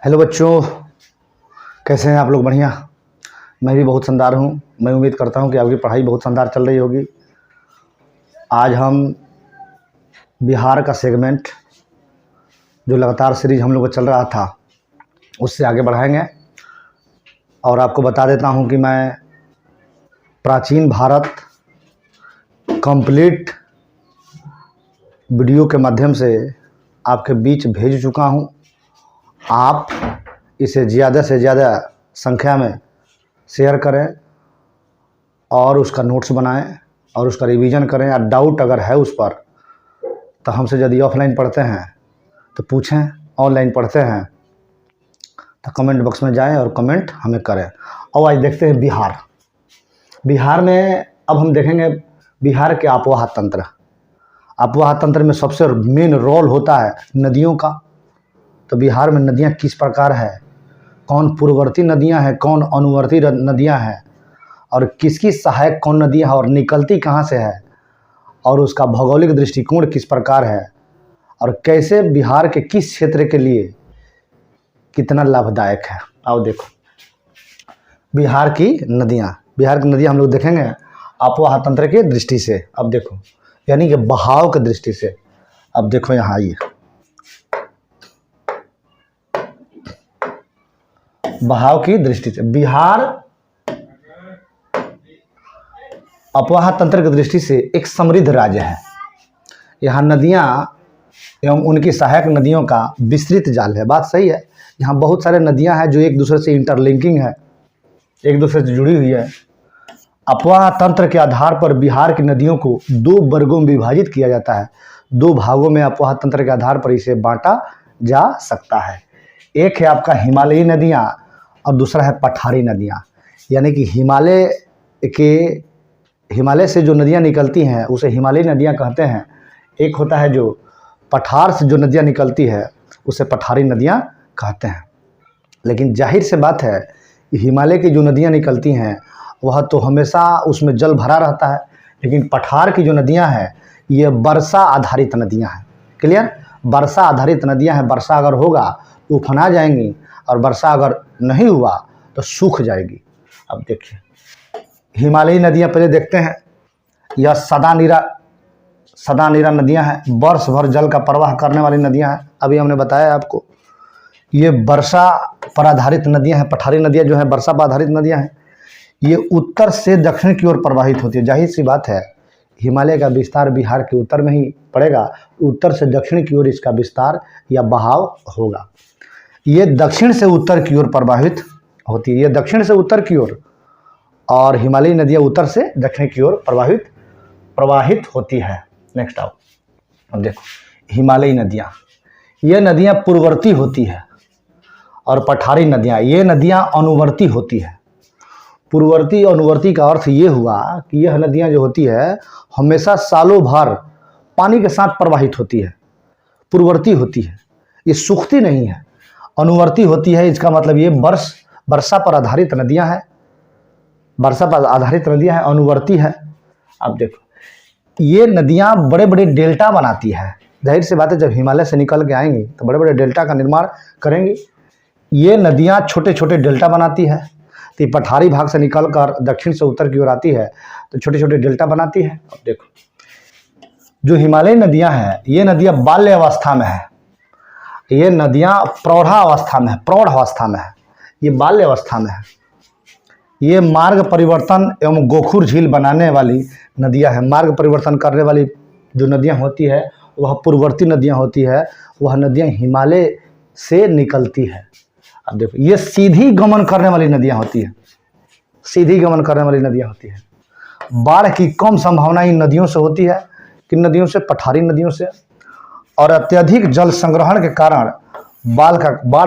Hello बच्चों, कैसे हैं आप लोग? बढ़िया। मैं भी बहुत शानदार हूँ। मैं उम्मीद करता हूँ कि आपकी पढ़ाई बहुत शानदार चल रही होगी। आज हम बिहार का सेगमेंट जो लगातार सीरीज हम लोग का चल रहा था उससे आगे बढ़ाएंगे। और आपको बता देता हूँ कि मैं प्राचीन भारत कंप्लीट वीडियो के माध्यम से आपके बीच भेज चुका हूँ। आप इसे ज़्यादा से ज़्यादा संख्या में शेयर करें और उसका नोट्स बनाएं और उसका रिवीजन करें। या डाउट अगर है उस पर तो हमसे यदि ऑफलाइन पढ़ते हैं तो पूछें, ऑनलाइन पढ़ते हैं तो कमेंट बॉक्स में जाएं और कमेंट हमें करें। और आज देखते हैं बिहार में अब हम देखेंगे बिहार के आपवाह तंत्र। आपवाह तंत्र में सबसे मेन रोल होता है नदियों का। तो बिहार में नदियाँ किस प्रकार है, कौन पूर्ववर्ती नदियाँ हैं, कौन अनुवर्ती नदियाँ हैं, और किसकी सहायक कौन नदियाँ हैं और निकलती कहाँ से है, और उसका भौगोलिक दृष्टिकोण किस प्रकार है, और कैसे बिहार के किस क्षेत्र के लिए कितना लाभदायक है। आओ देखो बिहार की नदियाँ हम लोग देखेंगे आपवाह तंत्र की दृष्टि से। अब देखो यानी कि बहाव की दृष्टि से। अब देखो यहाँ आइए, बहाव की दृष्टि से बिहार अपवाह तंत्र की दृष्टि से एक समृद्ध राज्य है। यहाँ नदियाँ एवं उनकी सहायक नदियों का विस्तृत जाल है। बात सही है। यहाँ बहुत सारे नदियाँ हैं जो एक दूसरे से इंटरलिंकिंग है, एक दूसरे से जुड़ी हुई है। अपवाह तंत्र के आधार पर बिहार की नदियों को दो वर्गों में विभाजित किया जाता है। दो भागों में अपवाह तंत्र के आधार पर इसे बांटा जा सकता है। एक है आपका हिमालयी नदियाँ और दूसरा है पठारी नदियाँ। यानी कि हिमालय से जो नदियाँ निकलती हैं उसे हिमालयी नदियाँ कहते हैं। एक होता है जो पठार से जो नदियाँ निकलती है उसे पठारी नदियाँ कहते हैं। लेकिन जाहिर से बात है हिमालय की जो नदियाँ निकलती हैं वह तो हमेशा उसमें जल भरा रहता है, लेकिन पठार की जो नदियाँ हैं ये वर्षा आधारित नदियाँ हैं। क्लियर? वर्षा आधारित नदियाँ हैं। वर्षा अगर होगा तो उफना जाएंगी और वर्षा अगर नहीं हुआ तो सूख जाएगी। अब देखिए हिमालयी नदियाँ पहले देखते हैं। यह सदा नीरा नदियाँ हैं, वर्ष भर जल का प्रवाह करने वाली नदियाँ हैं। अभी हमने बताया आपको ये वर्षा पर आधारित नदियाँ हैं। पठारी नदियाँ जो हैं वर्षा पर आधारित नदियाँ हैं। ये उत्तर से दक्षिण की ओर प्रवाहित होती है। जाहिर सी बात है हिमालय का विस्तार बिहार के उत्तर में ही पड़ेगा, उत्तर से दक्षिण की ओर इसका विस्तार या बहाव होगा। ये दक्षिण से उत्तर की ओर प्रवाहित होती है, ये दक्षिण से उत्तर की ओर, और हिमालयी नदियाँ उत्तर से दक्षिण की ओर प्रवाहित होती है। नेक्स्ट आओ, अब देखो हिमालयी नदियाँ, ये नदियाँ पूर्ववर्ती होती है, और पठारी नदियाँ ये नदियाँ अनुवर्ती होती है। पूर्ववर्ती अनुवर्ती का अर्थ ये हुआ कि यह नदियाँ जो होती है हमेशा सालों भर पानी के साथ प्रवाहित होती है। पूर्ववर्ती होती है, ये सूखती नहीं है। अनुवर्ती होती है, इसका मतलब ये वर्षा पर आधारित नदियाँ हैं, वर्षा पर आधारित नदियाँ हैं, अनुवर्ती है। अब देखो ये नदियाँ बड़े बड़े डेल्टा बनाती है। जाहिर सी बात है जब हिमालय से निकल के आएंगी तो बड़े बड़े डेल्टा का निर्माण करेंगी। ये नदियाँ छोटे छोटे डेल्टा बनाती है। तो पठारी भाग से निकल कर दक्षिण से उत्तर की ओर आती है तो छोटे छोटे डेल्टा बनाती है। अब देखो जो हिमालयी नदियाँ हैं ये नदियाँ बाल्य अवस्था में है, ये नदियाँ प्रौढ़ अवस्था में है, ये बाल्य अवस्था में है। ये मार्ग परिवर्तन एवं गोखुर झील बनाने वाली नदियाँ हैं। मार्ग परिवर्तन करने वाली जो नदियाँ होती है वह पूर्ववर्ती नदियाँ होती है, वह नदियाँ हिमालय से निकलती है। अब देखो ये सीधी गमन करने वाली नदियाँ होती है, सीधी गमन करने वाली नदियाँ होती है। बाढ़ की कम संभावना इन नदियों से होती है। किन नदियों से? पठारी नदियों से। और अत्यधिक जल संग्रहण के कारण बाढ़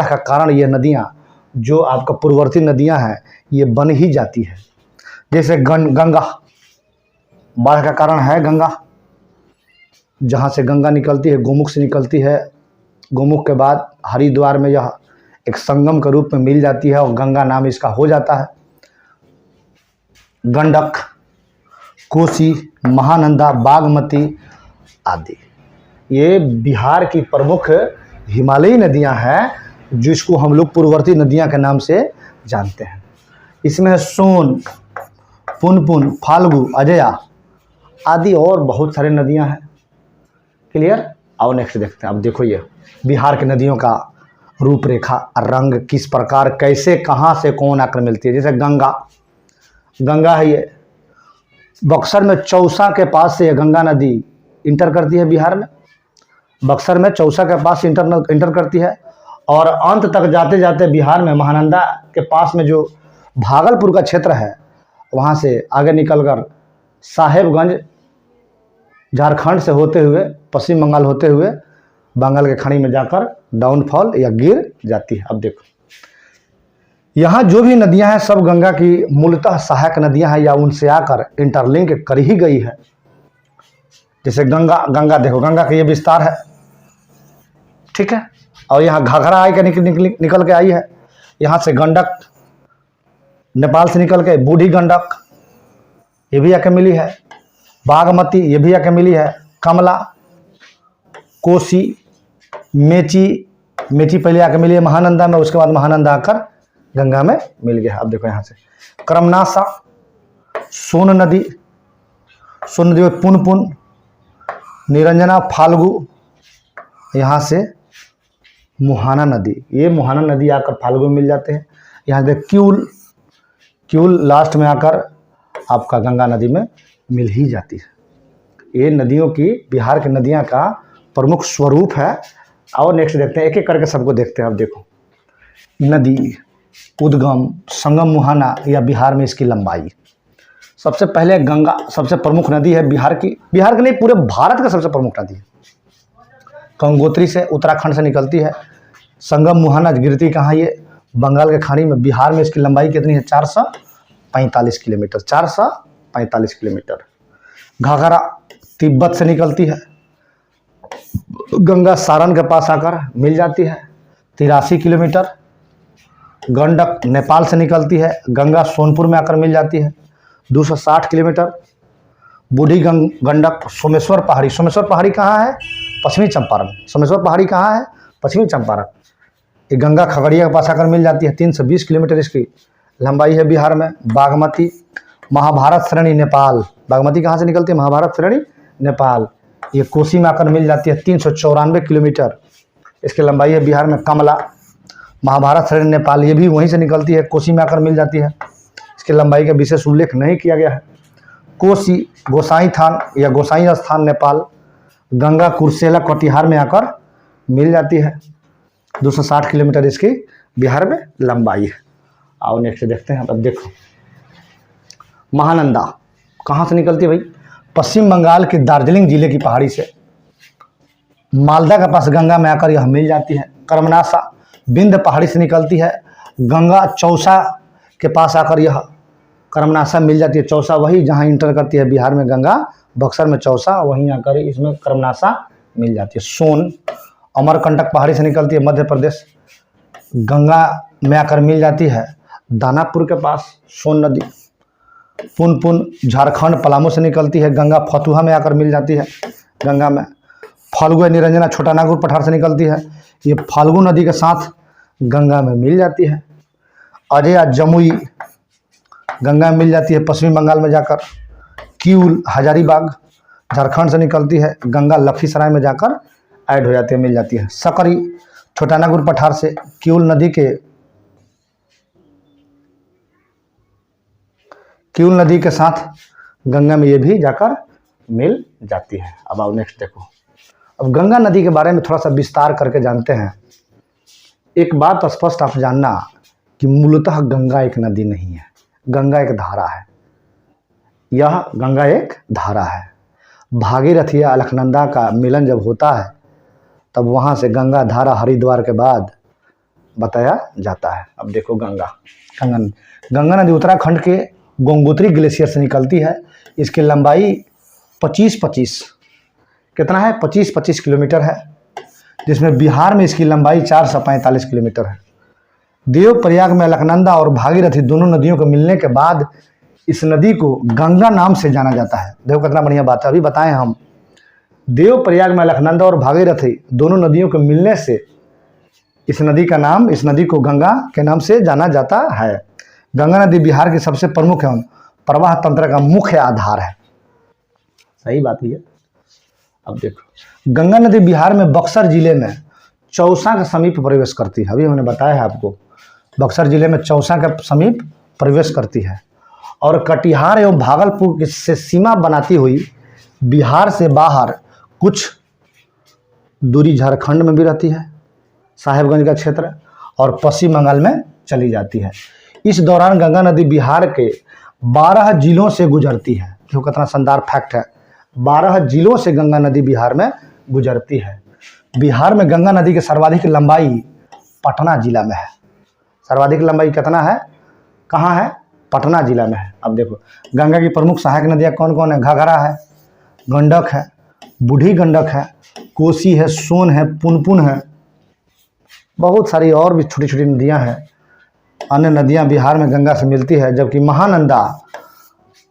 का कारण ये नदियाँ जो आपका पूर्ववर्ती नदियाँ हैं ये बन ही जाती है। जैसे गंगा, बाढ़ का कारण है गंगा, जहाँ से गंगा निकलती है गोमुख से निकलती है। गोमुख के बाद हरिद्वार में यह एक संगम के रूप में मिल जाती है और गंगा नाम इसका हो जाता है। गंडक, कोसी, महानंदा, बागमती आदि ये बिहार की प्रमुख हिमालयी नदियां हैं जिसको हम लोग पूर्ववर्ती नदियाँ के नाम से जानते हैं। इसमें है सोन, पुनपुन, फाल्गु, अजया आदि और बहुत सारी नदियाँ हैं। क्लियर। और नेक्स्ट देखते हैं। अब देखो ये बिहार की नदियों का रूपरेखा, रंग, किस प्रकार, कैसे, कहाँ से कौन आकर मिलती है। जैसे गंगा, गंगा है ये बक्सर में चौसा के पास से ये गंगा नदी इंटर करती है बिहार में। बक्सर में चौसा के पास इंटर करती है और अंत तक जाते जाते बिहार में महानंदा के पास में जो भागलपुर का क्षेत्र है वहाँ से आगे निकलकर साहेबगंज झारखंड से होते हुए पश्चिम बंगाल होते हुए बंगाल के खाड़ी में जाकर डाउनफॉल या गिर जाती है। अब देखो यहाँ जो भी नदियाँ हैं सब गंगा की मूलतः सहायक नदियाँ हैं या उनसे आकर इंटरलिंक कर ही गई है। जैसे गंगा देखो, गंगा का ये विस्तार है, ठीक है। और यहाँ घाघरा आई के निकल के आई है। यहाँ से गंडक नेपाल से निकल के बूढ़ी गंडक ये भी आके मिली है। बागमती ये भी आके मिली है। कमला, कोसी, मेची पहले आके मिली है महानंदा में, उसके बाद महानंदा आकर गंगा में मिल गया। अब देखो यहाँ से करमनासा, सोन नदी में पुनपुन, निरंजना, फाल्गु, यहाँ से मुहाना नदी, ये मुहाना नदी आकर फाल्गु में मिल जाते हैं। यहाँ से क्यूल लास्ट में आकर आपका गंगा नदी में मिल ही जाती है। ये नदियों की, बिहार की नदियाँ का प्रमुख स्वरूप है। और नेक्स्ट देखते हैं, एक एक करके सबको देखते हैं। अब देखो नदी, उद्गम, संगम, मुहाना या बिहार में इसकी लंबाई। सबसे पहले गंगा सबसे प्रमुख नदी है बिहार की नहीं पूरे भारत का सबसे प्रमुख नदी है। गंगोत्री से उत्तराखंड से निकलती है। संगम मुहाना गिरती कहाँ, ये बंगाल के खाड़ी में। बिहार में इसकी लंबाई कितनी है? 445 किलोमीटर। 445 किलोमीटर। घाघरा तिब्बत से निकलती है। गंगा सारण के पास आकर मिल जाती है, 83 किलोमीटर। गंडक नेपाल से निकलती है। गंगा सोनपुर में आकर मिल जाती है, 260 किलोमीटर। बूढ़ी गंडक सोमेश्वर पहाड़ी कहाँ है? पश्चिमी चंपारण। सोमेश्वर पहाड़ी कहाँ है? पश्चिमी चंपारण। ये गंगा खगड़िया के पास आकर मिल जाती है, 320 किलोमीटर इसकी लंबाई है बिहार में। बागमती महाभारत श्रेणी नेपाल, बागमती कहाँ से निकलती है? महाभारत श्रेणी नेपाल। ये कोसी में आकर मिल जाती है, 394 किलोमीटर इसकी लंबाई है बिहार में। कमला महाभारत श्रेणी नेपाल, ये भी वहीं से निकलती है, कोसी में आकर मिल जाती है। इसकी लंबाई का विशेष उल्लेख नहीं किया गया है। कोसी गोसाई थान या गोसाई स्थान नेपाल। गंगा कुर्सेला कटिहार में आकर मिल जाती है, 260 किलोमीटर इसकी बिहार में लंबाई है। और नेक्स्ट देखते हैं। अब देखो महानंदा कहाँ से निकलती है भाई? पश्चिम बंगाल के दार्जिलिंग जिले की पहाड़ी से मालदा के पास गंगा में आकर यह मिल जाती है। करमनासा विंध्य पहाड़ी से निकलती है। गंगा चौसा के पास आकर यह करमनासा मिल जाती है। चौसा वही जहाँ इंटर करती है बिहार में गंगा, बक्सर में चौसा, वहीं आकर इसमें करमनासा मिल जाती है। सोन अमरकंटक पहाड़ी से निकलती है मध्य प्रदेश, गंगा में आकर मिल जाती है दानापुर के पास सोन नदी। पुनपुन झारखंड पलामू से निकलती है, गंगा फतुहा में आकर मिल जाती है गंगा में। फाल्गु निरंजना छोटा नागपुर पठार से निकलती है, ये फाल्गु नदी के साथ गंगा में मिल जाती है। अजया जमुई गंगा में मिल जाती है पश्चिमी बंगाल में जाकर। क्यूल हजारीबाग झारखंड से निकलती है, गंगा लखीसराय में जाकर ऐड हो जाती है, मिल जाती है। सकरी छोटा नागपुर पठार से क्यूल नदी के साथ गंगा में ये भी जाकर मिल जाती है। अब आओ नेक्स्ट देखो। अब गंगा नदी के बारे में थोड़ा सा विस्तार करके जानते हैं। एक बात स्पष्ट आप जानना कि मूलतः गंगा एक नदी नहीं है, गंगा एक धारा है। यह गंगा एक धारा है। भागीरथ या अलकनंदा का मिलन जब होता है तब वहाँ से गंगा धारा हरिद्वार के बाद बताया जाता है। अब देखो गंगा नदी उत्तराखंड के गंगोत्री ग्लेशियर से निकलती है। इसकी लंबाई 25 कितना है? 25 किलोमीटर है, जिसमें बिहार में इसकी लंबाई 445 किलोमीटर है। देवप्रयाग में अलकनंदा और भागीरथी दोनों नदियों के मिलने के बाद इस नदी को गंगा नाम से जाना जाता है। देखो कितना बढ़िया बात है, अभी बताएं हम। देवप्रयाग में अलकनंदा और भागीरथी दोनों नदियों के मिलने से इस नदी को गंगा के नाम से जाना जाता है। गंगा नदी बिहार की सबसे प्रमुख एवं प्रवाह तंत्र का मुख्य आधार है। सही बात है। अब देखो, गंगा नदी बिहार में बक्सर जिले में चौसा के समीप प्रवेश करती है। अभी हमने बताया है आपको, बक्सर जिले में चौसा के समीप प्रवेश करती है और कटिहार एवं भागलपुर से सीमा बनाती हुई बिहार से बाहर कुछ दूरी झारखंड में भी रहती है, साहेबगंज का क्षेत्र, और पश्चिम बंगाल में चली जाती है। इस दौरान गंगा नदी बिहार के 12 जिलों से गुजरती है। जो कितना शानदार फैक्ट है, 12 जिलों से गंगा नदी बिहार में गुजरती है। बिहार में गंगा नदी की सर्वाधिक लंबाई पटना जिला में है। सर्वाधिक लंबाई कितना है, कहाँ है? पटना जिला में है। अब देखो, गंगा की प्रमुख सहायक नदियाँ कौन कौन है? घाघरा है, गंडक है, बूढ़ी गंडक है, कोसी है, सोन है, पुनपुन है, बहुत सारी और भी छोटी छोटी नदियाँ हैं। अन्य नदियाँ बिहार में गंगा से मिलती है, जबकि महानंदा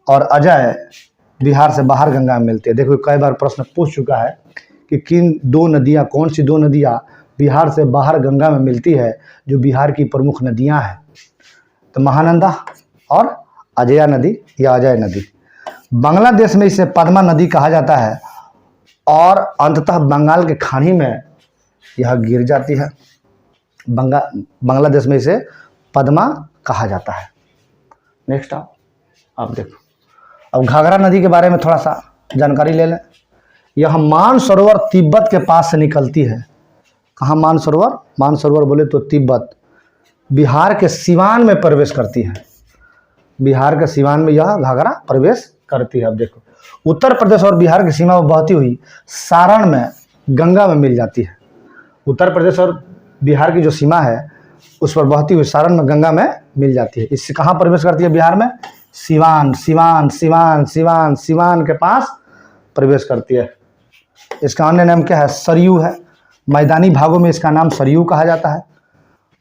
और अजय बिहार से बाहर गंगा में मिलती है। देखो, कई बार प्रश्न पूछ चुका है कि कौन सी दो नदियाँ बिहार से बाहर गंगा में मिलती है, जो बिहार की प्रमुख नदियाँ हैं। तो महानंदा और अजय नदी या अजय नदी। बांग्लादेश में इसे पद्मा नदी कहा जाता है और अंततः बंगाल के खाड़ी में यह गिर जाती है। बांग्लादेश में इसे पद्मा कहा जाता है। नेक्स्ट आप देखो, अब घाघरा नदी के बारे में थोड़ा सा जानकारी ले लें। यह मानसरोवर तिब्बत के पास से निकलती है। कहाँ मानसरोवर? मानसरोवर बोले तो तिब्बत। बिहार के सिवान में प्रवेश करती है। बिहार के सिवान में यह घाघरा प्रवेश करती है। अब देखो, उत्तर प्रदेश और बिहार की सीमा में बहती हुई सारण में गंगा में मिल जाती है। उत्तर प्रदेश और बिहार की जो सीमा है उस पर बहती हुई सारण में गंगा में मिल जाती है। इससे कहाँ प्रवेश करती है? बिहार में सिवान, सिवान, सिवान, सिवान, सिवान के पास प्रवेश करती है। इसका अन्य नाम क्या है? सरयू है। मैदानी भागों में इसका नाम सरयू कहा जाता है।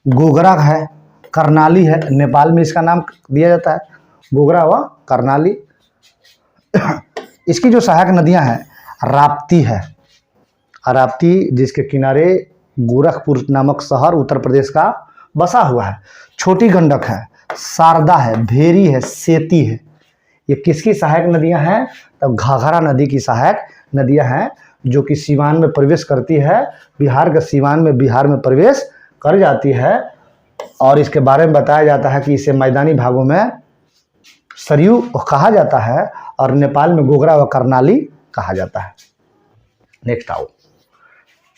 गोगरा है, करनाली है, नेपाल में इसका नाम दिया जाता है, गोगरा व करनाली। इसकी जो सहायक नदियां हैं, राप्ती है, राप्ती जिसके किनारे गोरखपुर नामक शहर उत्तर प्रदेश का बसा हुआ है। छोटी गंडक है, शारदा है, भेरी है, सेती है। ये किसकी सहायक नदियां हैं? तब घाघरा नदी की सहायक नदियां हैं, जो कि सीवान में प्रवेश करती है। बिहार के सीवान में बिहार में प्रवेश कर जाती है और इसके बारे में बताया जाता है कि इसे मैदानी भागों में सरयू कहा जाता है और नेपाल में गोगरा व करनाली कहा जाता है। नेक्स्ट आओ,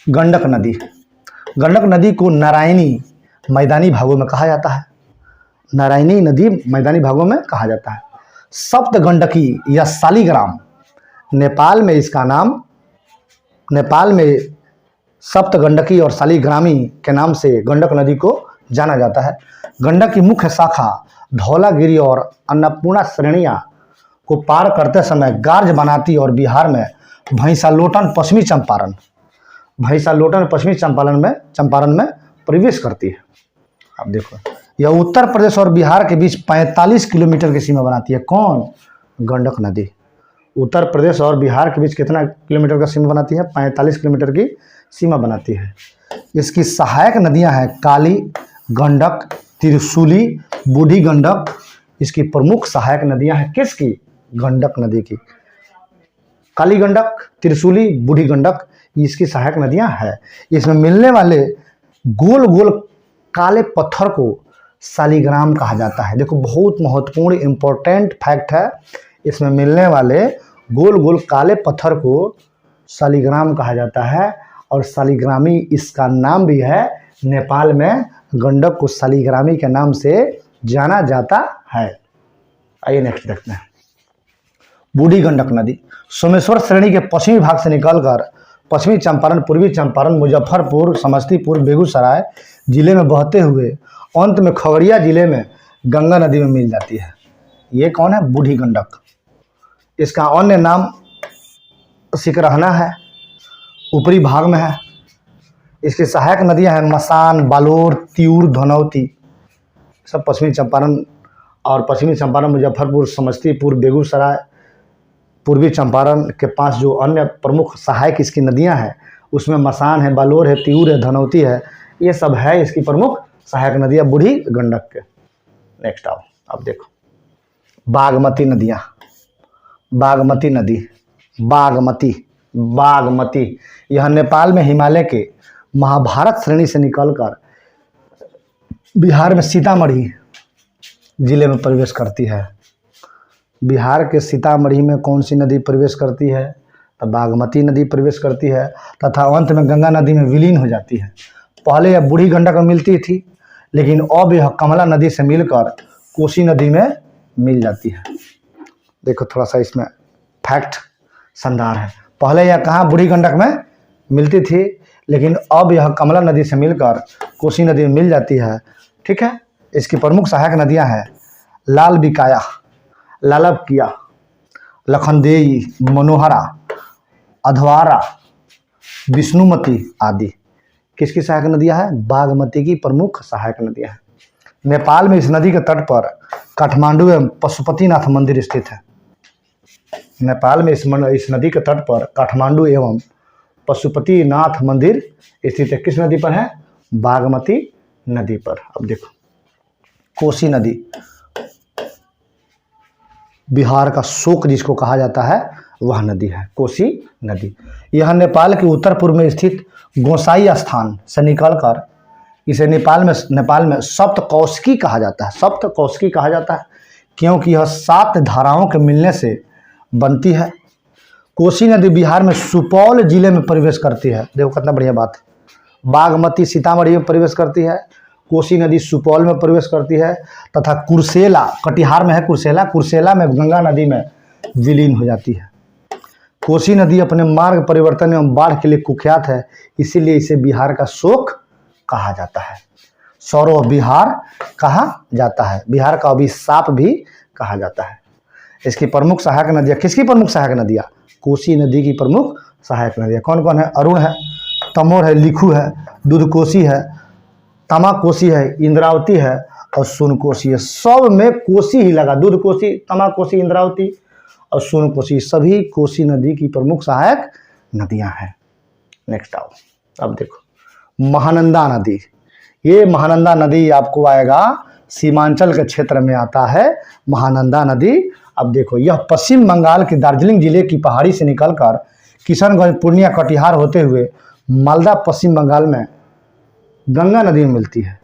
गंडक नदी। गंडक नदी को नारायणी मैदानी भागों में कहा जाता है। नारायणी नदी मैदानी भागों में कहा जाता है। सप्त गंडकी या शालिग्राम, नेपाल में सप्त गंडकी और शालिग्रामी के नाम से गंडक नदी को जाना जाता है। गंडक की मुख्य शाखा धौलागिरी और अन्नपूर्णा श्रेणियाँ को पार करते समय गार्ज बनाती और बिहार में भैंसालोटन पश्चिमी चंपारण में प्रवेश करती है। अब देखो, यह उत्तर प्रदेश और बिहार के बीच 45 किलोमीटर की सीमा बनाती है। कौन? गंडक नदी। उत्तर प्रदेश और बिहार के बीच कितना किलोमीटर का सीमा बनाती है? 45 किलोमीटर की सीमा बनाती है। इसकी सहायक नदियां हैं काली, गंडक, त्रिशूली, बूढ़ी गंडक। इसकी प्रमुख सहायक नदियां हैं किसकी? गंडक नदी की। काली गंडक, त्रिशूली, बूढ़ी गंडक इसकी सहायक नदियां हैं। इसमें मिलने वाले गोल गोल काले पत्थर को शालिग्राम कहा जाता है। देखो, बहुत महत्वपूर्ण इंपॉर्टेंट फैक्ट है। इसमें मिलने वाले गोल गोल काले पत्थर को शालिग्राम कहा जाता है और शालिग्रामी इसका नाम भी है। नेपाल में गंडक को शालिग्रामी के नाम से जाना जाता है। आइए नेक्स्ट देखते हैं, बूढ़ी गंडक नदी। सोमेश्वर श्रेणी के पश्चिमी भाग से निकलकर पश्चिमी चंपारण, पूर्वी चंपारण, मुजफ्फरपुर, समस्तीपुर, बेगूसराय जिले में बहते हुए अंत में खगड़िया जिले में गंगा नदी में मिल जाती है। ये कौन है? बूढ़ी गंडक। इसका अन्य नाम सिकरहना है, ऊपरी भाग में है। इसकी सहायक नदियां हैं मसान, बालोर, तिऊर, धनौती। सब पश्चिमी चंपारण मुजफ्फरपुर, समस्तीपुर, बेगूसराय, पूर्वी चंपारण के पास जो अन्य प्रमुख सहायक इसकी नदियां हैं उसमें मसान है, बालोर है, तिऊर है, धनौती है। ये सब है इसकी प्रमुख सहायक नदियाँ बूढ़ी गंडक के। नेक्स्ट आओ, अब देखो बागमती नदियाँ। बागमती नदी, बागमती यह नेपाल में हिमालय के महाभारत श्रेणी से निकलकर बिहार में सीतामढ़ी जिले में प्रवेश करती है। बिहार के सीतामढ़ी में कौन सी नदी प्रवेश करती है? तो बागमती नदी प्रवेश करती है तथा अंत में गंगा नदी में विलीन हो जाती है। पहले यह बूढ़ी गंडक में मिलती थी, लेकिन अब यह कमला नदी से मिलकर कोसी नदी में मिल जाती है। देखो थोड़ा सा इसमें फैक्ट संधार है। पहले यह कहाँ बूढ़ी गंडक में मिलती थी, लेकिन अब यह कमला नदी से मिलकर कोसी नदी में मिल जाती है। ठीक है। इसकी प्रमुख सहायक नदियां हैं लाल बिकाया, लालबकिया, लखनदेई, मनोहरा, अधवारा, विष्णुमती आदि किसकी सहायक नदियां हैं? बागमती की प्रमुख सहायक नदियां हैं। नेपाल में इस नदी के तट पर काठमांडू एवं पशुपतिनाथ मंदिर स्थित है। नेपाल में इस नदी के तट पर काठमांडू एवं पशुपतिनाथ मंदिर स्थित है। किस नदी पर है? बागमती नदी पर। अब देखो कोसी नदी, बिहार का शोक जिसको कहा जाता है वह नदी है कोसी नदी। यह नेपाल के उत्तर पूर्व में स्थित गोसाई स्थान से निकलकर इसे नेपाल में सप्तकौशिकी कहा जाता है। सप्तकौशिकी कहा जाता है क्योंकि यह 7 धाराओं के मिलने से बनती है। कोसी नदी बिहार में सुपौल जिले में प्रवेश करती है। देखो कितना बढ़िया बात है। बागमती सीतामढ़ी में प्रवेश करती है, कोसी नदी सुपौल में प्रवेश करती है तथा कुर्सेला कटिहार में है। कुर्सेला में गंगा नदी में विलीन हो जाती है। कोसी नदी अपने मार्ग परिवर्तन एवं बाढ़ के लिए कुख्यात है, इसीलिए इसे बिहार का शोक कहा जाता है। सौरव बिहार कहा जाता है, बिहार का अभिशाप भी कहा जाता है। इसकी प्रमुख सहायक नदियाँ, किसकी प्रमुख सहायक नदियाँ? कोसी नदी की प्रमुख सहायक नदियाँ कौन कौन है? अरुण है, तमोर है, लिखू है, दूधकोसी है, तमाकोसी है, इंद्रावती है और सोनकोसी है। सब में कोसी ही लगा। दूधकोसी, तमाकोसी, इंद्रावती और सोनकोसी सभी कोसी नदी की प्रमुख सहायक नदियां हैं। नेक्स्ट आओ, अब देखो महानंदा नदी। ये महानंदा नदी आपको आएगा सीमांचल के क्षेत्र में आता है महानंदा नदी। अब देखो यह पश्चिम बंगाल के दार्जिलिंग जिले की पहाड़ी से निकलकर किशनगंज, पूर्णिया, कटिहार होते हुए मालदा, पश्चिम बंगाल में गंगा नदी में मिलती है।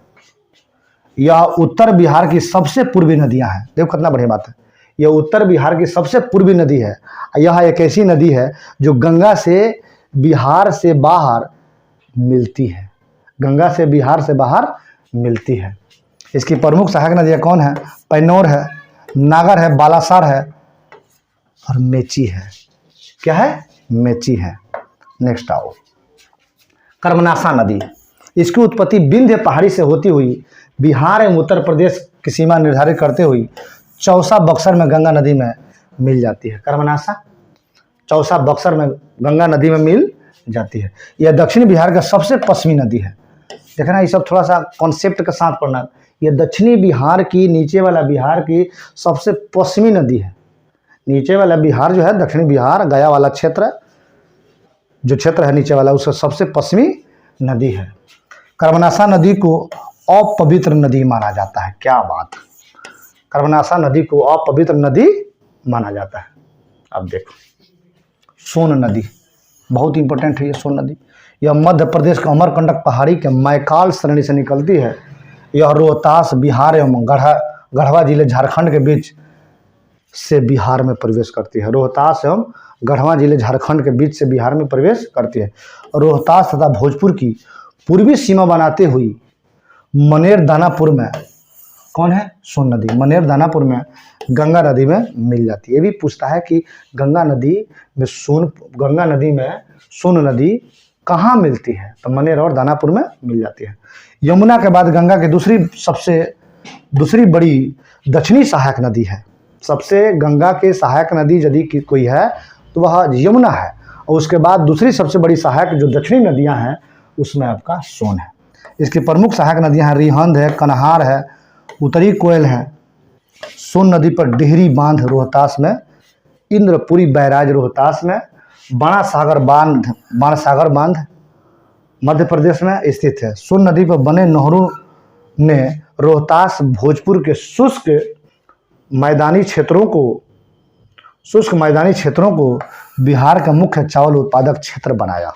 यह उत्तर बिहार की सबसे पूर्वी नदियां हैं। देखो कितना बढ़िया बात है। यह उत्तर बिहार की सबसे पूर्वी नदी है। यह एक ऐसी नदी है जो गंगा से बिहार से बाहर मिलती है। गंगा से बिहार से बाहर मिलती है। इसकी प्रमुख सहायक नदियाँ कौन है? पैनौर है, नागर है, बालासार है और मेची है। क्या है? मेची है। नेक्स्ट आओ, कर्मनाशा नदी। इसकी उत्पत्ति विंध्य पहाड़ी से होती हुई बिहार एवं उत्तर प्रदेश की सीमा निर्धारित करते हुए चौसा बक्सर में गंगा नदी में मिल जाती है। कर्मनाशा चौसा बक्सर में गंगा नदी में मिल जाती है। यह दक्षिण बिहार का सबसे पश्चिमी नदी है। देखना ये सब थोड़ा सा कॉन्सेप्ट के साथ पढ़ना। यह दक्षिणी बिहार की, नीचे वाला बिहार की सबसे पश्चिमी नदी है। नीचे वाला बिहार जो है दक्षिणी बिहार, गया वाला क्षेत्र जो क्षेत्र है नीचे वाला, उसका सबसे पश्चिमी नदी है। कर्मनाशा नदी को अपवित्र नदी माना जाता है। क्या बात! कर्मनाशा नदी को अपवित्र नदी माना जाता है। अब देखो सोन नदी, बहुत इंपॉर्टेंट है ये सोन नदी। यह मध्य प्रदेश के अमरकंटक पहाड़ी के मैकाल श्रेणी से निकलती है। यह रोहतास, बिहार एवं गढ़वा जिले झारखंड के बीच से बिहार में प्रवेश करती है। रोहतास एवं गढ़वा जिले झारखंड के बीच से बिहार में प्रवेश करती है। रोहतास तथा भोजपुर की पूर्वी सीमा बनाते हुई मनेर दानापुर में कौन है? सोन नदी। मनेर दानापुर में गंगा नदी में मिल जाती है। ये भी पूछता है कि गंगा नदी में सोन नदी कहाँ मिलती है? तो मनेर और दानापुर में मिल जाती है। यमुना के बाद गंगा की दूसरी बड़ी दक्षिणी सहायक नदी है। सबसे गंगा के सहायक नदी यदि कोई है तो वह यमुना है, और उसके बाद दूसरी सबसे बड़ी सहायक जो दक्षिणी नदियां हैं उसमें आपका सोन है। इसकी प्रमुख सहायक नदियां हैं रिहंद है, कन्हार है, उत्तरी कोयल है। सोन नदी पर डिहरी बांध रोहतास में, इंद्रपुरी बैराज रोहतास में, बाणसागर बांध मध्य प्रदेश में स्थित है। सोन नदी पर बने नहरों ने रोहतास भोजपुर के शुष्क मैदानी क्षेत्रों को बिहार का मुख्य चावल उत्पादक क्षेत्र बनाया।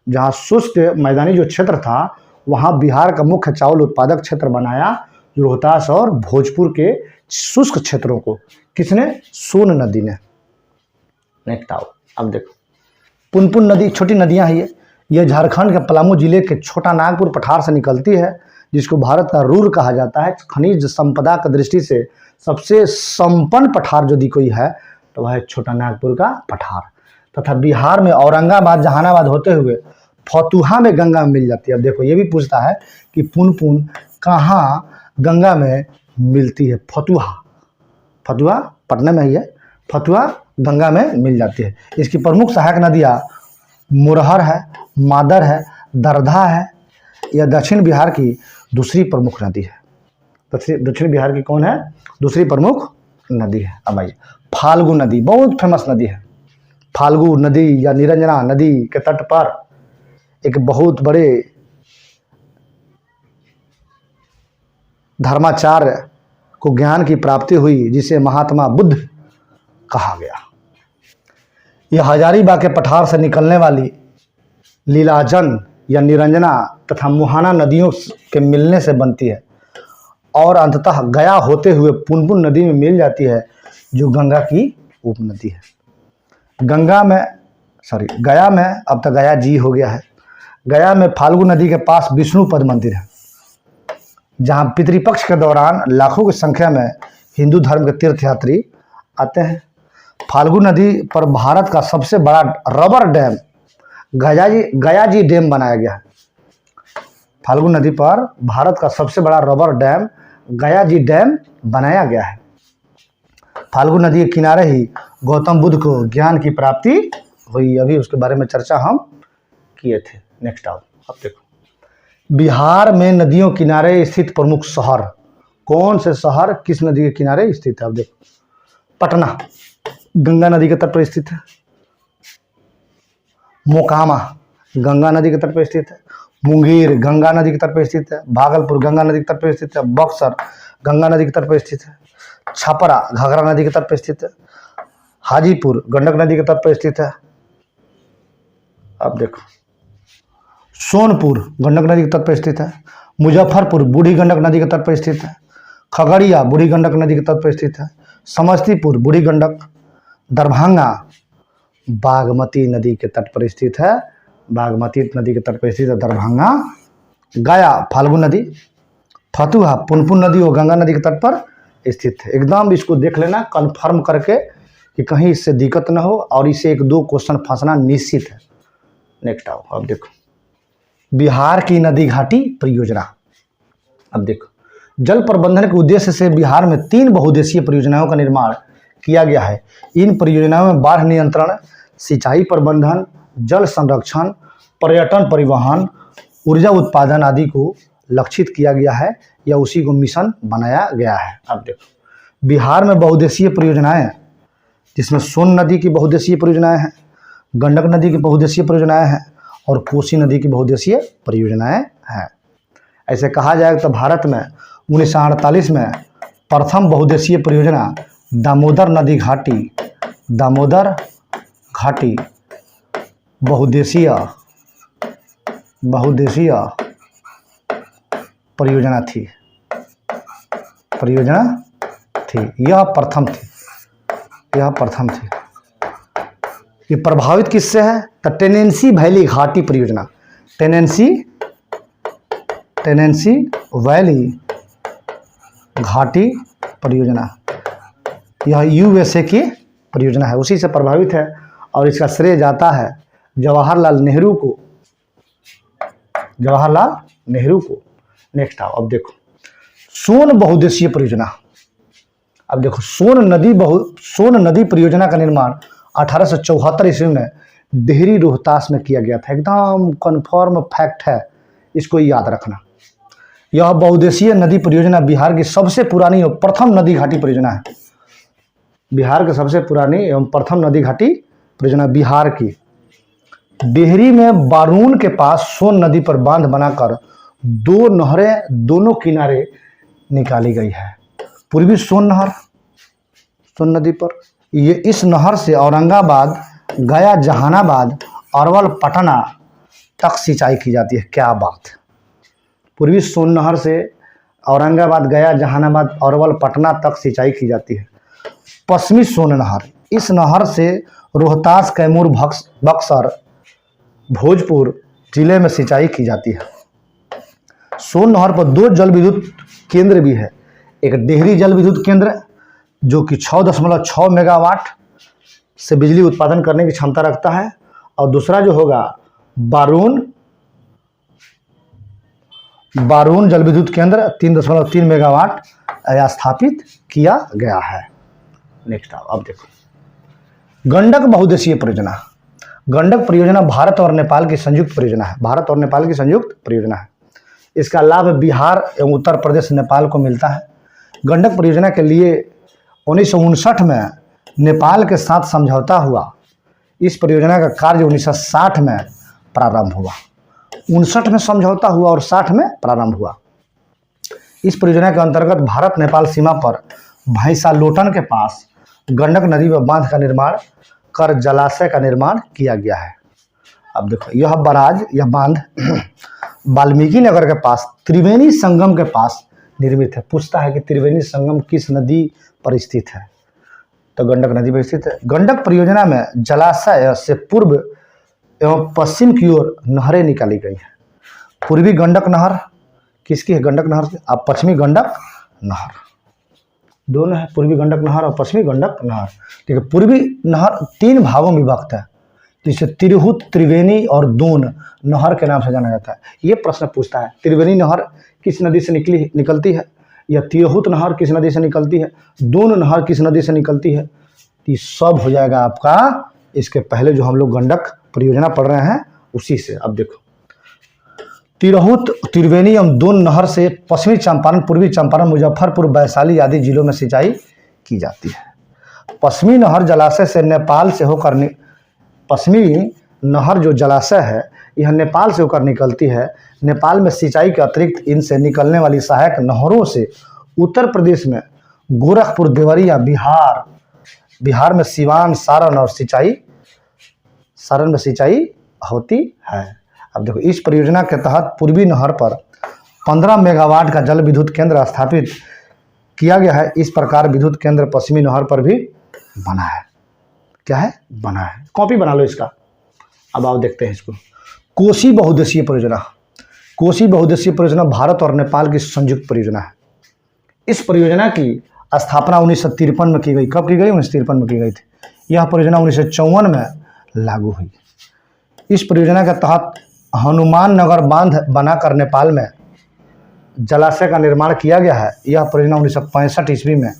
जहाँ शुष्क मैदानी जो क्षेत्र था वहाँ बिहार का मुख्य चावल उत्पादक क्षेत्र बनाया, रोहतास और भोजपुर के शुष्क क्षेत्रों को। किसने? सोन नदी ने। नेक्स्ट आओ, अब देखो पुनपुन नदी, छोटी नदियाँ हैं ये झारखंड के पलामू जिले के छोटा नागपुर पठार से निकलती है, जिसको भारत का रूर कहा जाता है। खनिज संपदा की दृष्टि से सबसे संपन्न पठार यदि कोई है तो वह है छोटा नागपुर का पठार। तथा बिहार में औरंगाबाद जहानाबाद होते हुए फतुहा में गंगा में मिल जाती है। अब देखो ये भी पूछता है कि पुनपुन कहाँ गंगा में मिलती है। फतुहा पटना में ही है, फतुहा गंगा में मिल जाती है। इसकी प्रमुख सहायक नदियाँ मुरहर है, मादर है, दरधा है। यह दक्षिण बिहार की दूसरी प्रमुख नदी है। दक्षिण बिहार की कौन है? दूसरी प्रमुख नदी है। अब आइए फाल्गु नदी, बहुत फेमस नदी है। फाल्गु नदी या निरंजना नदी के तट पर एक बहुत बड़े धर्माचार्य को ज्ञान की प्राप्ति हुई, जिसे महात्मा बुद्ध कहा गया। यह हजारीबाग के पठार से निकलने वाली लीलाजन या निरंजना तथा मुहाना नदियों के मिलने से बनती है और अंततः गया होते हुए पुनपुन नदी में मिल जाती है, जो गंगा की उपनदी है। गया में, अब तक गया जी हो गया है। गया में फाल्गु नदी के पास विष्णुपद मंदिर है, जहाँ पितृपक्ष के दौरान लाखों की संख्या में हिंदू धर्म के तीर्थयात्री आते हैं। फाल्गु नदी पर भारत का सबसे बड़ा रबर डैम गया जी डैम बनाया गया है। फाल्गु नदी पर भारत का सबसे बड़ा रबर डैम गया जी डैम बनाया गया है। फाल्गु नदी के किनारे ही गौतम बुद्ध को ज्ञान की प्राप्ति हुई। अभी उसके बारे में चर्चा हम किए थे। नेक्स्ट आओ, अब देखो बिहार में नदियों किनारे स्थित प्रमुख शहर। कौन से शहर किस नदी के किनारे स्थित है? अब देखो पटना गंगा नदी के तट पर स्थित है। मोकामा गंगा नदी के तट पर स्थित है। मुंगेर गंगा नदी के तट पर स्थित है। भागलपुर गंगा नदी के तट पर स्थित है। बक्सर गंगा नदी के तट पर स्थित है। छपरा घाघरा नदी के तट पर स्थित है। हाजीपुर गंडक नदी के तट पर स्थित है। अब देखो सोनपुर गंडक नदी के तट पर स्थित है। मुजफ्फरपुर बूढ़ी गंडक नदी के तट पर स्थित है। खगड़िया बूढ़ी गंडक नदी के तट पर स्थित है। समस्तीपुर बूढ़ी गंडक। दरभंगा बागमती नदी के तट पर स्थित है। बागमती नदी के तट पर स्थित है दरभंगा। गया फाल्गु नदी। फतुहा पुनपुन नदी और गंगा नदी के तट पर स्थित है। एकदम इसको देख लेना कंफर्म करके कि कहीं इससे दिक्कत ना हो, और इसे 1-2 क्वेश्चन फंसना निश्चित है। नेक्स्ट आओ, अब देखो बिहार की नदी घाटी परियोजना। अब देखो जल प्रबंधन के उद्देश्य से बिहार में 3 बहुउद्देशीय परियोजनाओं का निर्माण किया गया है। इन परियोजनाओं में बाढ़ नियंत्रण, सिंचाई प्रबंधन, जल संरक्षण, पर्यटन, परिवहन, ऊर्जा उत्पादन आदि को लक्षित किया गया है या उसी को मिशन बनाया गया है। अब देखो बिहार में बहुउद्देशीय परियोजनाएं, जिसमें सोन नदी की बहुउद्देशीय परियोजनाएं हैं, गंडक नदी की बहुउद्देशीय परियोजनाएं हैं और कोसी नदी की बहुउद्देशीय परियोजनाएं हैं। ऐसे कहा जाए तो भारत में 1948 में प्रथम बहुउद्देशीय परियोजना दामोदर घाटी बहुउद्देशीय परियोजना थी। यह प्रथम थी। ये प्रभावित किससे है? तो टेनेंसी वैली घाटी परियोजना। टेनेंसी वैली घाटी परियोजना, यह यूएसए की परियोजना है, उसी से प्रभावित है और इसका श्रेय जाता है जवाहरलाल नेहरू को। नेक्स्ट आओ, अब देखो सोन बहुउद्देशीय परियोजना। अब देखो सोन नदी परियोजना का निर्माण 1874 ईस्वी में डेहरी रोहतास में किया गया था। एकदम कन्फर्म फैक्ट है, इसको याद रखना। यह बहुउद्देशीय नदी परियोजना बिहार की सबसे पुरानी और प्रथम नदी घाटी परियोजना है। बिहार की सबसे पुरानी एवं प्रथम नदी घाटी परियोजना बिहार की। डेहरी में बारून के पास सोन नदी पर बांध बनाकर दो नहरें दोनों किनारे निकाली गई है। पूर्वी सोन नहर, सोन नदी पर, ये इस नहर से औरंगाबाद, गया, जहानाबाद, अरवल, पटना तक सिंचाई की जाती है। क्या बात है। पूर्वी सोन नहर से औरंगाबाद, गया, जहानाबाद, अरवल, पटना तक सिंचाई की जाती है। पश्चिमी सोन नहर, इस नहर से रोहतास, कैमूर, बक्सर, भोजपुर जिले में सिंचाई की जाती है। सोन नहर पर दो जल विद्युत केंद्र भी है। एक डेहरी जल विद्युत केंद्र जो कि 6.6 मेगावाट से बिजली उत्पादन करने की क्षमता रखता है, और दूसरा जो होगा बारून जल विद्युत केंद्र 3.3 मेगावाट स्थापित किया गया है। नेक्स्ट अब देखो गंडक बहुउद्देशीय परियोजना। गंडक परियोजना भारत और नेपाल की संयुक्त परियोजना है। भारत और नेपाल की संयुक्त परियोजना है। इसका लाभ बिहार एवं उत्तर प्रदेश, नेपाल को मिलता है। गंडक परियोजना के लिए 1959 में नेपाल के साथ समझौता हुआ। इस परियोजना का कार्य 1960 में प्रारंभ हुआ। 59 में समझौता हुआ और 60 में प्रारंभ हुआ। इस परियोजना के अंतर्गत भारत नेपाल सीमा पर भैंसालोटन के पास गंडक नदी में बांध का निर्माण कर जलाशय का निर्माण किया गया है। अब देखो यह बराज, यह बांध वाल्मीकि नगर के पास त्रिवेणी संगम के पास निर्मित है। पूछता है कि त्रिवेणी संगम किस नदी पर स्थित है, तो गंडक नदी पर स्थित है। गंडक परियोजना में जलाशय से पूर्व एवं पश्चिम की ओर नहरें निकाली गई हैं। पूर्वी गंडक नहर किसकी है? गंडक नहर की। अब पश्चिमी गंडक नहर, दोनों है, पूर्वी गंडक नहर और पश्चिमी गंडक नहर। ठीक है। पूर्वी नहर 3 भागों में विभक्त है, जिसे तिरहुत, त्रिवेणी और दून नहर के नाम से जाना जाता है। ये प्रश्न पूछता है त्रिवेणी नहर किस नदी से निकलती है, या तिरहुत नहर किस नदी से निकलती है, दून नहर किस नदी से निकलती है। ये सब हो जाएगा आपका इसके पहले जो हम लोग गंडक परियोजना पढ़ रहे हैं उसी से। अब देखो तिरहुत, त्रिवेणी एवं दून नहर से पश्चिमी चंपारण, पूर्वी चंपारण, मुजफ्फरपुर, वैशाली आदि जिलों में सिंचाई की जाती है। पश्चिमी नहर जलाशय से नेपाल से होकर पश्चिमी नहर जो जलाशय है यह नेपाल से होकर निकलती है। नेपाल में सिंचाई के अतिरिक्त इनसे निकलने वाली सहायक नहरों से उत्तर प्रदेश में गोरखपुर, देवरिया, बिहार में सिवान, सारण में सिंचाई होती है। अब देखो इस परियोजना के तहत पूर्वी नहर पर 15 मेगावाट का जल विद्युत केंद्र स्थापित किया गया है। इस प्रकार विद्युत केंद्र पश्चिमी नहर पर भी बना है। क्या है? बना है। कॉपी बना लो इसका। अब आओ देखते हैं इसको। कोसी बहुउद्देशीय परियोजना। कोसी बहुउद्देशीय परियोजना भारत और नेपाल की संयुक्त परियोजना है। इस परियोजना की स्थापना 1953 में की गई। कब की गई? 1953 में की गई थी। यह परियोजना 1954 में लागू हुई। इस परियोजना के तहत हनुमान नगर बांध बनाकर नेपाल में जलाशय का निर्माण किया गया है। यह परियोजना 1965 ईस्वी में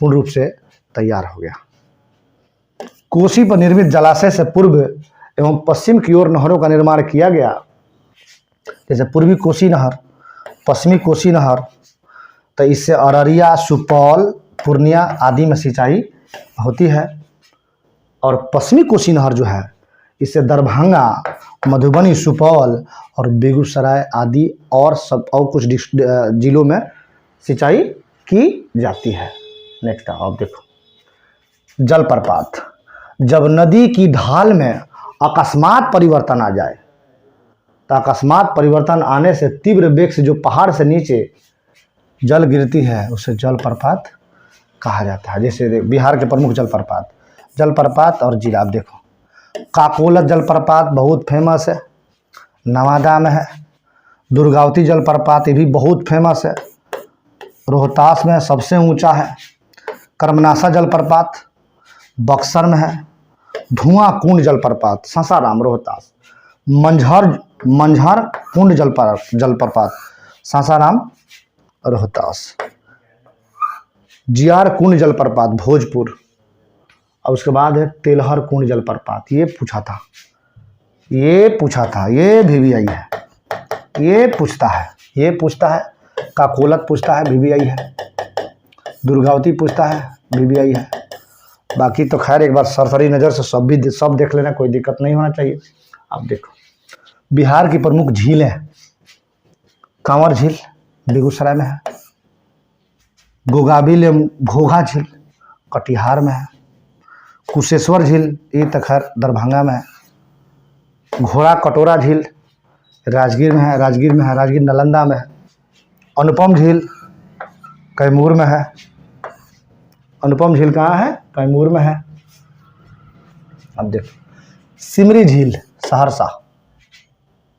पूर्ण रूप से तैयार हो गया। कोसी पर निर्मित जलाशय से पूर्व एवं पश्चिम की ओर नहरों का निर्माण किया गया, जैसे पूर्वी कोसी नहर, पश्चिमी कोसी नहर। तो इससे अररिया, सुपौल, पूर्णिया आदि में सिंचाई होती है। और पश्चिमी कोसी नहर जो है इससे दरभंगा, मधुबनी, सुपौल और बेगूसराय आदि और कुछ जिलों में सिंचाई की जाती है। नेक्स्ट आप देखो जलप्रपात। जब नदी की ढाल में अकस्मात परिवर्तन आ जाए, तो अकस्मात परिवर्तन आने से तीव्र वेग से जो पहाड़ से नीचे जल गिरती है उसे जलप्रपात कहा जाता है। जैसे बिहार के प्रमुख जलप्रपात और जिला। आप देखो काकोलत जलप्रपात बहुत फेमस है, नवादा में है। दुर्गावती जलप्रपात ये भी बहुत फेमस है, रोहतास में सबसे ऊंचा है। कर्मनासा जलप्रपात बक्सर में है। धुआं कुंड जलप्रपात सासाराम, रोहतास। मंझर कुंड जलप्रपात सासाराम, रोहतास। जियार कुंड जलप्रपात भोजपुर। और उसके बाद है तेलहर कुंड जलप्रपात। ये पूछा था, ये VVI है, ये पूछता है। काकोलत पूछता है, VVI है। दुर्गावती पूछता है, VVI है। बाकी तो खैर एक बार सरसरी नज़र से सब देख लेना, कोई दिक्कत नहीं होना चाहिए। अब देखो बिहार की प्रमुख झीलें, कांवर झील बेगूसराय में है, गोगाबिल घोघा झील कटिहार में है, कुशेश्वर झील ये तखर दरभंगा में है, घोड़ा कटोरा झील राजगीर में है, राजगीर नालंदा में है, अनुपम झील कैमूर में है, अनुपम झील कहाँ है? कैमूर में है। अब देखो सिमरी झील सहरसा,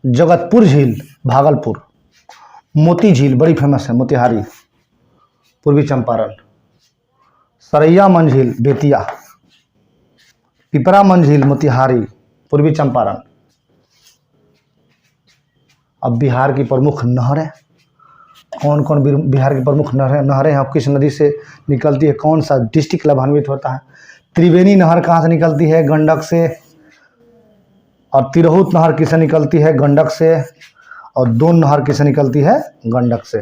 जगतपुर झील भागलपुर, मोती झील बड़ी फेमस है मोतिहारी पूर्वी चंपारण, सरैया मन झील बेतिया, पिपरा मन झील मोतिहारी पूर्वी चंपारण। अब बिहार की प्रमुख नहरें, कौन कौन बिहार की प्रमुख नहरें हैं, किस नदी से निकलती है, कौन सा डिस्ट्रिक्ट लाभान्वित होता है? त्रिवेणी नहर कहाँ से निकलती है? गंडक से। और तिरहुत नहर किससे निकलती है? गंडक से। और दोन नहर किससे निकलती है? गंडक से।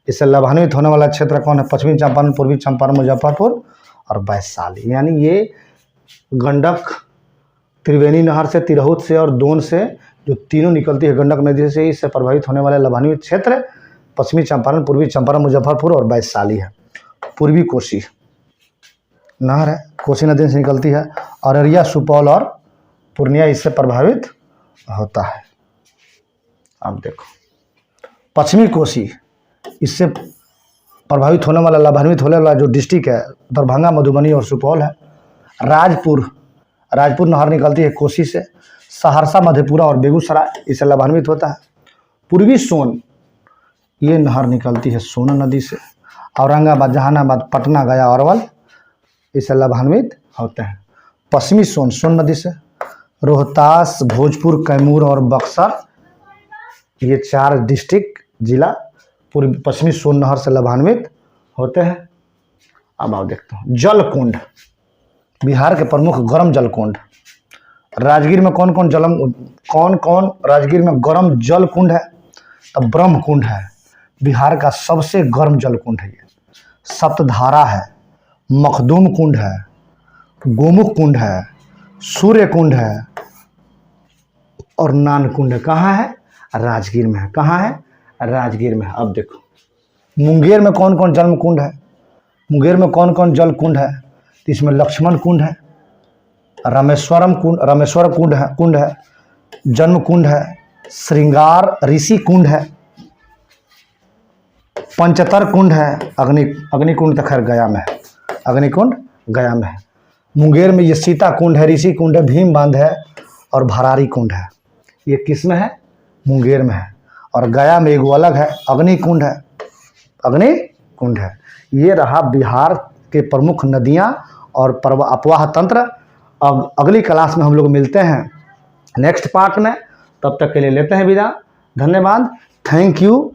इससे लाभान्वित होने वाला क्षेत्र कौन है? पश्चिमी चंपारण, पूर्वी चंपारण, मुजफ्फरपुर और वैशाली। यानी ये गंडक त्रिवेणी नहर से, तिरहुत से और दोन से जो तीनों निकलती है गंडक नदी से, इससे प्रभावित होने वाले लाभान्वित क्षेत्र पश्चिमी चंपारण, पूर्वी चंपारण, मुजफ्फरपुर और वैशाली है। पूर्वी कोसी नहर है, कोसी नदी से निकलती है। अररिया, सुपौल और पूर्णिया इससे प्रभावित होता है। अब देखो पश्चिमी कोसी, इससे प्रभावित होने वाला लाभान्वित होने वाला जो डिस्ट्रिक्ट है दरभंगा, मधुबनी और सुपौल है। राजपुर नहर निकलती है कोसी से। सहरसा, मधेपुरा और बेगूसराय इससे लाभान्वित होता है। पूर्वी सोन, ये नहर निकलती है सोन नदी से। औरंगाबाद, जहानाबाद, पटना, गया, अरवल इससे लाभान्वित होते हैं। पश्चिमी सोन नदी से। रोहतास, भोजपुर, कैमूर और बक्सर ये 4 डिस्ट्रिक्ट जिला पूर्वी पश्चिमी सोन नहर से लाभान्वित होते हैं। अब आप देखते हैं जलकुंड, बिहार के प्रमुख गर्म जलकुंड। राजगीर में कौन कौन राजगीर में गर्म जल कुंड है? तो ब्रह्म कुंड है, बिहार का सबसे गर्म जल कुंड है ये। सप्तधारा है, मखदूम कुंड है, गोमुख कुंड है, सूर्य कुंड है और नान कुंड है। कहाँ है? राजगीर में है। कहाँ है? राजगीर में है। अब देखो मुंगेर में कौन कौन जल कुंड है? मुंगेर में कौन कौन जल कुंड है? तो इसमें लक्ष्मण कुंड है, रामेश्वर कुंड है, जन्म कुंड है, श्रृंगार ऋषि कुंड है, पंचतर कुंड है, अग्निकुंड तो खैर गया में है, अग्निकुंड गया में है। मुंगेर में ये सीता कुंड है, ऋषि कुंड है, भीम बांध है और भरारी कुंड है। ये किस में है? मुंगेर में है। और गया में एगो अलग है, अग्निकुंड है, अग्निकुंड है। ये रहा बिहार के प्रमुख नदियाँ और अपवाह तंत्र। अब अगली क्लास में हम लोग मिलते हैं नेक्स्ट पार्ट में। तब तक के लिए लेते हैं विदा। धन्यवाद। Thank you.